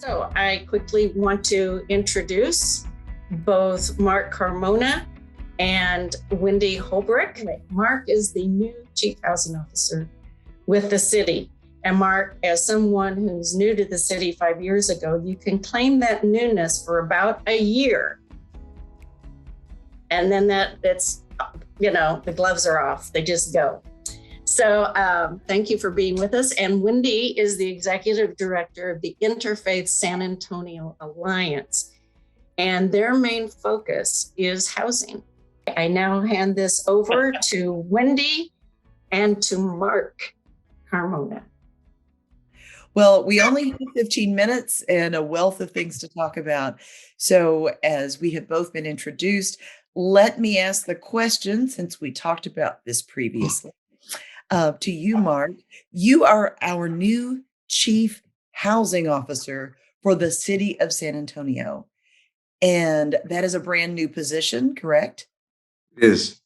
So I quickly want to introduce both Mark Carmona and Wendy Holbrook. Mark is the new Chief Housing Officer with the city. And Mark, as someone who's new to the city 5 years ago, you can claim that newness for about a year. And then it's, the gloves are off, they just go. So thank you for being with us. And Wendy is the Executive Director of the Interfaith San Antonio Alliance. And their main focus is housing. I now hand this over to Wendy and to Mark Carmona. Well, we only have 15 minutes and a wealth of things to talk about. So as we have both been introduced, let me ask the question, since we talked about this previously. To you, Mark, you are our new Chief Housing Officer for the city of San Antonio. And that is a brand new position, correct? It is.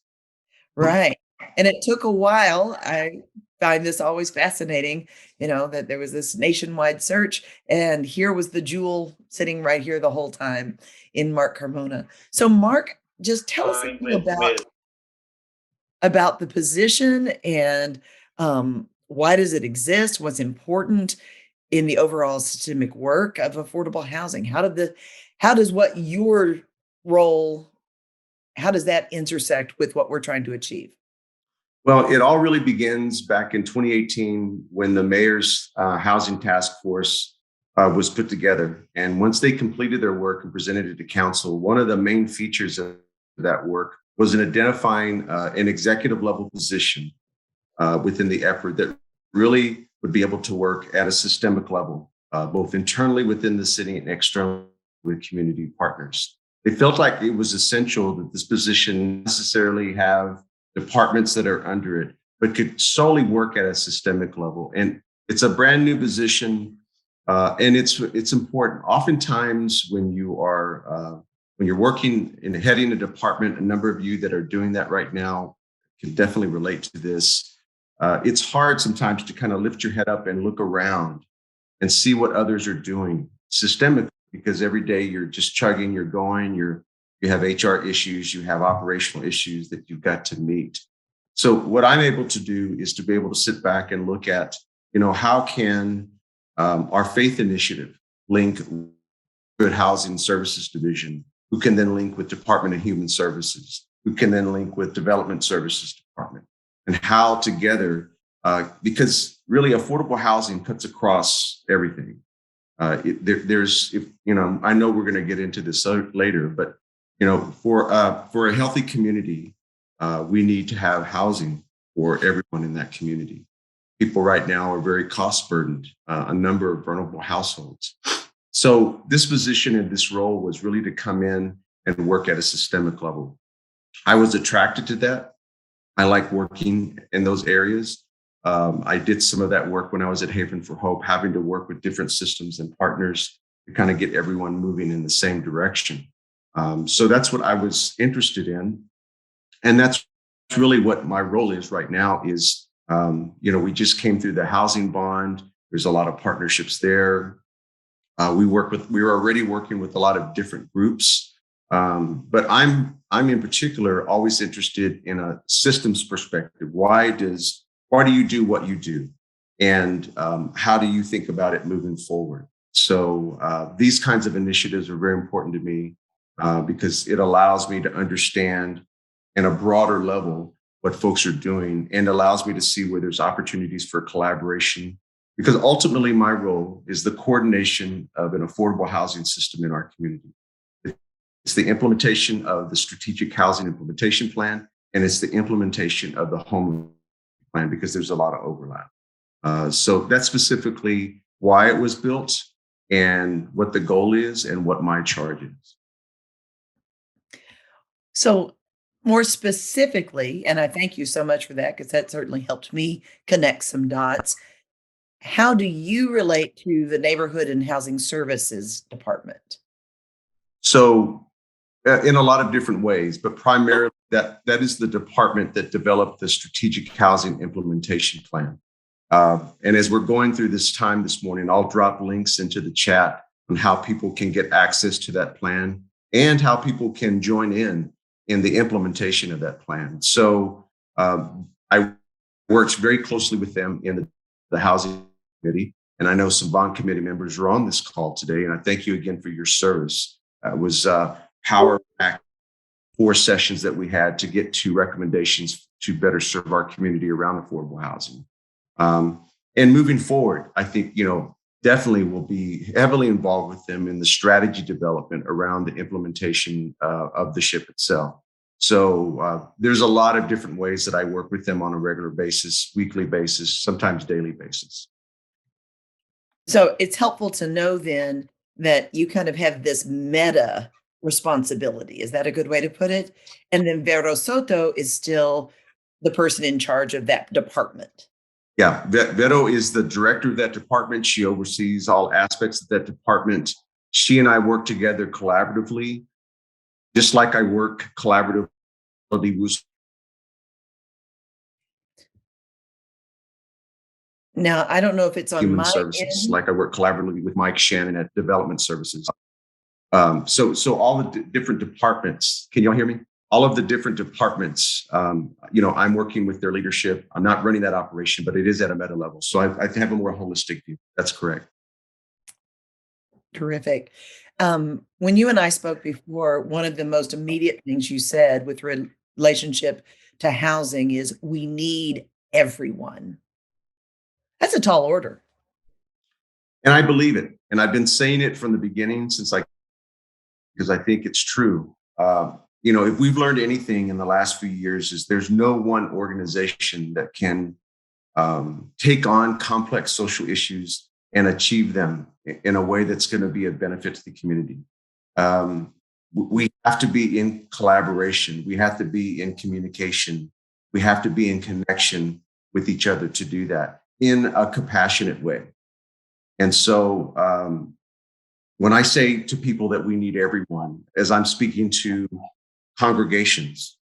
Right. And it took a while. I find this always fascinating, that there was this nationwide search, and here was the jewel sitting right here the whole time in Mark Carmona. So Mark, just tell us a little about the position and why does it exist? What's important in the overall systemic work of affordable housing? How does what your role, how does that intersect with what we're trying to achieve? Well, it all really begins back in 2018 when the mayor's housing task force was put together. And once they completed their work and presented it to council, one of the main features of that work was in identifying an executive level position within the effort that really would be able to work at a systemic level, both internally within the city and externally with community partners. They felt like it was essential that this position necessarily have departments that are under it, but could solely work at a systemic level. And it's a brand new position, and it's important. Oftentimes, when you're working and heading a department, a number of you that are doing that right now can definitely relate to this. It's hard sometimes to kind of lift your head up and look around and see what others are doing systemically, because every day you're just chugging, you're going, you have HR issues, you have operational issues that you've got to meet. So what I'm able to do is to be able to sit back and look at, how can our faith initiative link good housing services division, who can then link with Department of Human Services, who can then link with Development Services Department, and how together, because really affordable housing cuts across everything. I know we're going to get into this later, but for a healthy community, we need to have housing for everyone in that community. People right now are very cost burdened, a number of vulnerable households. So this position and this role was really to come in and work at a systemic level. I was attracted to that. I like working in those areas. I did some of that work when I was at Haven for Hope, having to work with different systems and partners to kind of get everyone moving in the same direction. So that's what I was interested in. And that's really what my role is right now is, we just came through the housing bond. There's a lot of partnerships there. We were already working with a lot of different groups. But I'm in particular always interested in a systems perspective. Why do you do what you do? And how do you think about it moving forward? So these kinds of initiatives are very important to me because it allows me to understand in a broader level what folks are doing and allows me to see where there's opportunities for collaboration. Because ultimately my role is the coordination of an affordable housing system in our community. It's the implementation of the strategic housing implementation plan, and it's the implementation of the home plan because there's a lot of overlap. So that's specifically why it was built and what the goal is and what my charge is. So more specifically, and I thank you so much for that because that certainly helped me connect some dots. How do you relate to the Neighborhood and Housing Services Department? So in a lot of different ways, but primarily that is the department that developed the strategic housing implementation plan. And as we're going through this time this morning, I'll drop links into the chat on how people can get access to that plan and how people can join in the implementation of that plan. So I worked very closely with them in the housing committee, and I know some bond committee members are on this call today, and I thank you again for your service. It was power-packed 4 sessions that we had to get to recommendations to better serve our community around affordable housing. And moving forward, I think, definitely will be heavily involved with them in the strategy development around the implementation of the SHIP itself. So there's a lot of different ways that I work with them on a regular basis, weekly basis, sometimes daily basis. So it's helpful to know then that you kind of have this meta responsibility. Is that a good way to put it? And then Vero Soto is still the person in charge of that department. Yeah, Vero is the director of that department. She oversees all aspects of that department. She and I work together collaboratively, just like I work collaboratively with. Now, I don't know if it's on Human my Services, end. like I work collaboratively with Mike Shannon at Development Services. So all the different departments, can y'all hear me? All of the different departments, I'm working with their leadership. I'm not running that operation, but it is at a meta level. So I have a more holistic view. That's correct. Terrific. When you and I spoke before, one of the most immediate things you said with relationship to housing is we need everyone. That's a tall order. And I believe it. And I've been saying it from the beginning because I think it's true. If we've learned anything in the last few years is there's no one organization that can take on complex social issues and achieve them in a way that's going to be of benefit to the community. We have to be in collaboration. We have to be in communication. We have to be in connection with each other to do that in a compassionate way. And so when I say to people that we need everyone, as I'm speaking to congregations,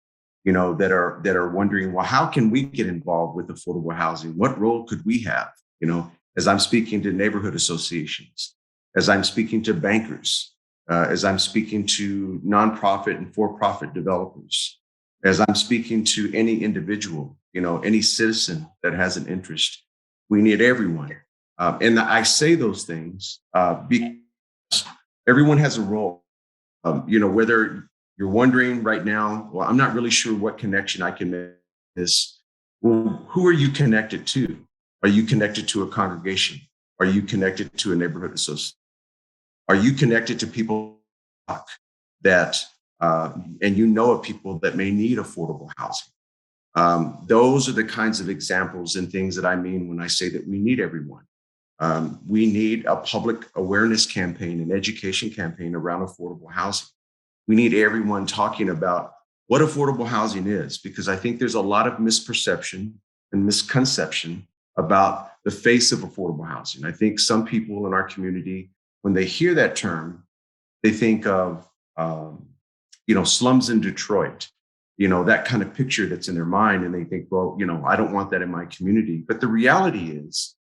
that are wondering, well, how can we get involved with affordable housing? What role could we have? As I'm speaking to neighborhood associations, as I'm speaking to bankers, as I'm speaking to nonprofit and for-profit developers, as I'm speaking to any individual, any citizen that has an interest, we need everyone. And I say those things because everyone has a role. Whether you're wondering right now, well, I'm not really sure what connection I can make this. Well, who are you connected to? Are you connected to a congregation? Are you connected to a neighborhood association? Are you connected to people that, and of people that may need affordable housing? Those are the kinds of examples and things that I mean when I say that we need everyone. We need a public awareness campaign, an education campaign around affordable housing. We need everyone talking about what affordable housing is, because I think there's a lot of misperception and misconception about the face of affordable housing. I think some people in our community, when they hear that term, they think of, slums in Detroit, that kind of picture that's in their mind. And they think, well, I don't want that in my community. But the reality is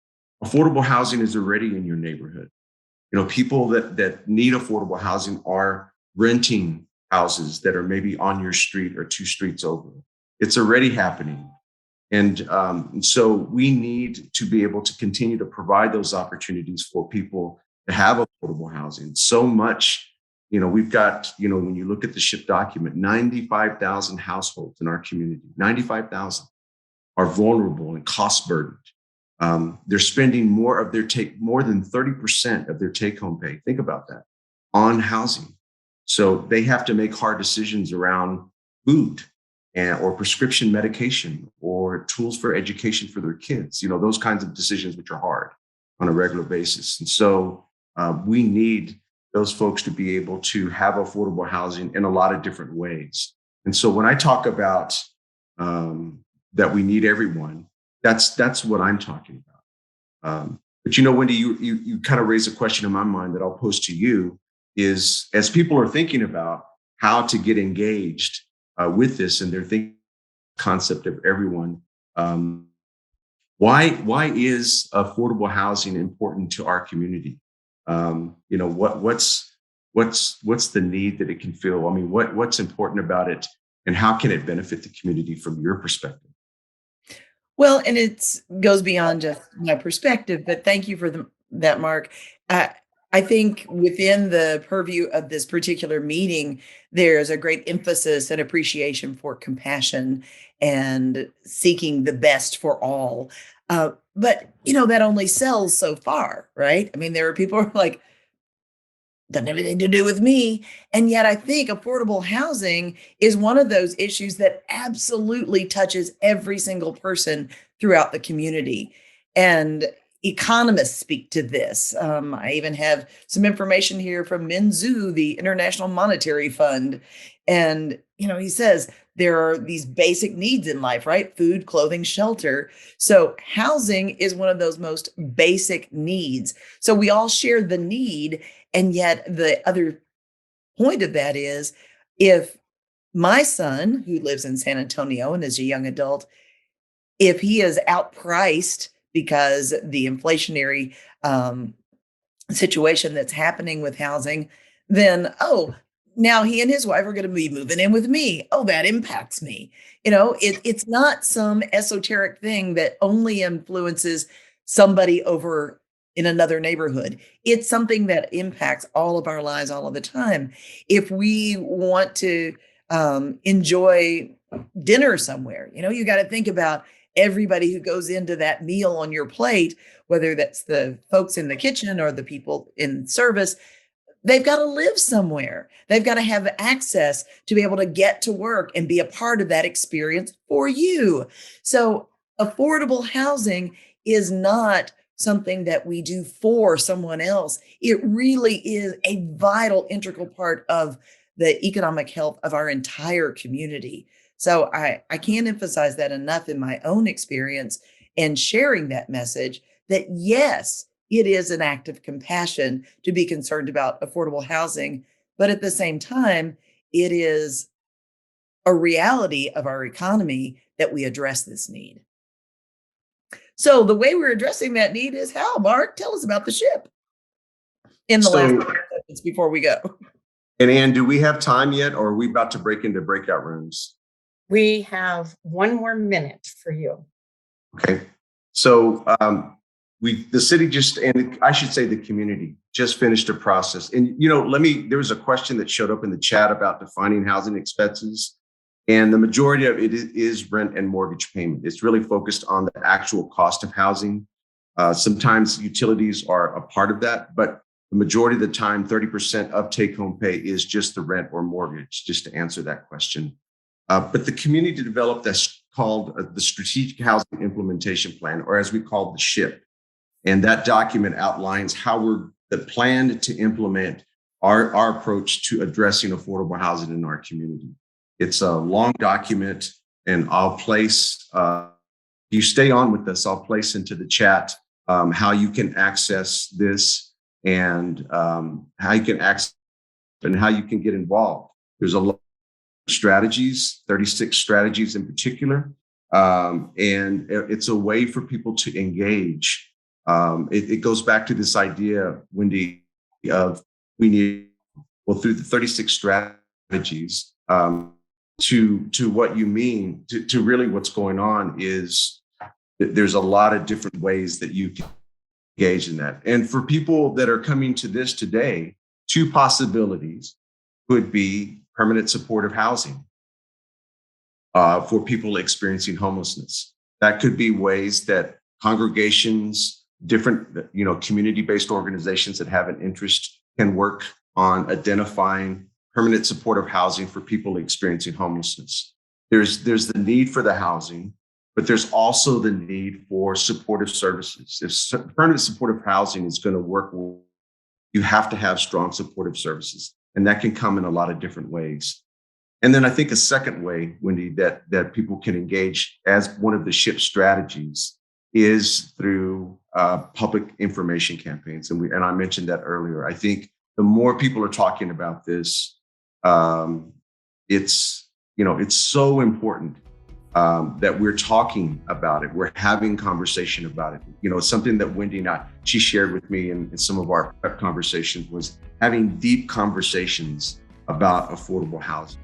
affordable housing is already in your neighborhood. People that need affordable housing are renting houses that are maybe on your street or 2 streets over. It's already happening. And so we need to be able to continue to provide those opportunities for people to have affordable housing. So much, we've got, when you look at the SHIP document, 95,000 households in our community, 95,000 are vulnerable and cost burdened. They're spending more than 30% of their take-home pay. Think about that, on housing. So they have to make hard decisions around food or prescription medication or tools for education for their kids, those kinds of decisions which are hard on a regular basis. And so we need those folks to be able to have affordable housing in a lot of different ways. And so when I talk about that we need everyone, that's what I'm talking about. But Wendy, you kind of raised a question in my mind that I'll pose to you is, as people are thinking about how to get engaged with this, and they're thinking concept of everyone, why is affordable housing important to our community? What's the need that it can fill? I mean, what's important about it, and how can it benefit the community from your perspective? Well, and it goes beyond just my perspective, but thank you for that, Mark. Uh, I think within the purview of this particular meeting, there's a great emphasis and appreciation for compassion and seeking the best for all. But, that only sells so far, right? I mean, there are people who are like, doesn't have anything to do with me. And yet I think affordable housing is one of those issues that absolutely touches every single person throughout the community. And economists speak to this. I even have some information here from Minzu, the International Monetary Fund. And, he says there are these basic needs in life, right? Food, clothing, shelter. So housing is one of those most basic needs. So we all share the need. And yet the other point of that is, if my son, who lives in San Antonio and is a young adult, if he is outpriced because the inflationary situation that's happening with housing, then, now he and his wife are going to be moving in with me. Oh, that impacts me. It's not some esoteric thing that only influences somebody over in another neighborhood. It's something that impacts all of our lives all of the time. If we want to enjoy dinner somewhere, you got to think about everybody who goes into that meal on your plate, whether that's the folks in the kitchen or the people in service. They've got to live somewhere. They've got to have access to be able to get to work and be a part of that experience for you. So affordable housing is not something that we do for someone else. It really is a vital, integral part of the economic health of our entire community. So I can't emphasize that enough in my own experience and sharing that message that, yes, it is an act of compassion to be concerned about affordable housing, but at the same time, it is a reality of our economy that we address this need. So the way we're addressing that need is how, Mark? Tell us about the SHIP in the last 5 seconds before we go. And Ann, do we have time yet, or are we about to break into breakout rooms? We have 1 more minute for you. Okay. So the city and I should say the community just finished a process. And, there was a question that showed up in the chat about defining housing expenses. And the majority of it is rent and mortgage payment. It's really focused on the actual cost of housing. Sometimes utilities are a part of that, but the majority of the time, 30% of take-home pay is just the rent or mortgage, just to answer that question. But the community developed that's called the Strategic Housing Implementation Plan, or as we call the SHIP. And that document outlines how we're planned to implement our approach to addressing affordable housing in our community. It's a long document, and I'll place, you stay on with this, I'll place into the chat how you can access this and how you can access and how you can get involved. There's a lot of strategies, 36 strategies in particular, and it's a way for people to engage. It goes back to this idea, Wendy, of we need, through the 36 strategies, to what you mean, to really what's going on is that there's a lot of different ways that you can engage in that. And for people that are coming to this today, 2 possibilities could be permanent supportive housing for people experiencing homelessness. That could be ways that congregations, different, community-based organizations that have an interest can work on identifying permanent supportive housing for people experiencing homelessness. There's the need for the housing, but there's also the need for supportive services. If permanent supportive housing is going to work, you have to have strong supportive services, and that can come in a lot of different ways. And then I think a second way, Wendy, that people can engage as one of the SHIP strategies is through public information campaigns. And I mentioned that earlier. I think the more people are talking about this, it's so important that we're talking about it. We're having conversation about it. You know, something that Wendy and she shared with me in some of our prep conversations was having deep conversations about affordable housing.